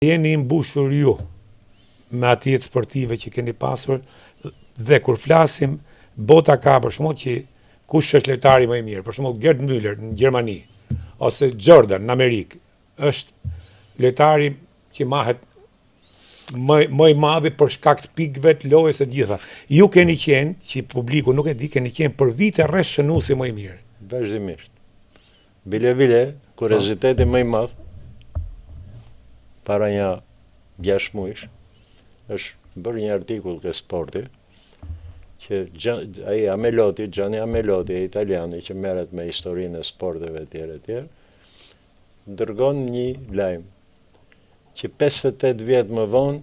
Jeni mbushur ju me atë jetë sportive që keni pasur dhe kur flasim, bota ka për shembull që kush është lojtari më i mirë, për shembull Gerd Müller në Gjermani ose Jordan në Amerikë, është lojtari që mahet më i madhi për shkak të pikëve të lojës së gjitha. Ju keni qenë, që publiku nuk e di, keni qenë për vite rreth shënuesi më i mirë. Vazhdimisht. Bile, kurioziteti më i madh para një 6 muajsh, është bërë një artikull ke Sporti, që ai Ameloti, Gianni Ameloti, italiani që merret me historinë e sporteve etj, dërgon një lajm që 58 vjet më vonë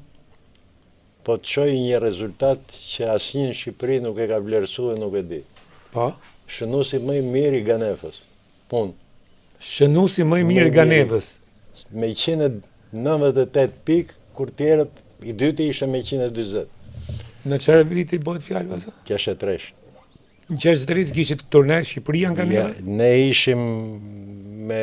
po të çojë një rezultat që asnjë në Shqipëri nuk e ka vlerësuar dhe nuk e di. Po. Shënuesi më i mirë i Ganefës. Shënuesi më i mirë i Ganevës. Me 198 pikë, kur tjerët i dyti ishte me 140. Në çfarë viti bëhet fjalë pastaj? 63. Në 63 kishit turne Shqipëria nga Ganevë? Ne ishim me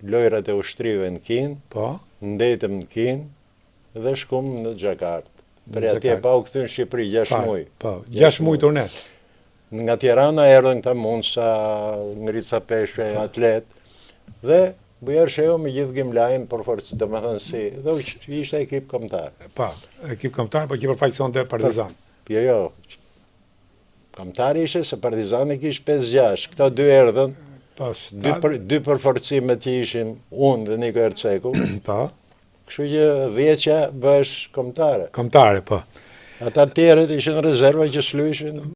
lojrat e ushtrive në Kinë, po, ndetëm në Kinë dhe shkum në Xhakartë. Për atje pa u kthyer në Shqipëri 6 muaj. Po, 6 muaj turne. Nga Tirana erdhën këta mundsa, ngrica peshe, atlet dhe Bujar Sheu me gjithë Gimlajin për forcë, domethënë si, dhe ishte ekip kombëtar. Po, ekip kombëtar, po që përfaqësonte Partizan. Jo, kombëtar ishte se Partizani kishte 5-6, këto dy erdhën. Po, dy përforcime që ishin unë dhe Niko Erceku. Po. Kështu që 10 bësh kombëtare. Kombëtare, po. Ata tjerët ishin rezerva që s'luishin.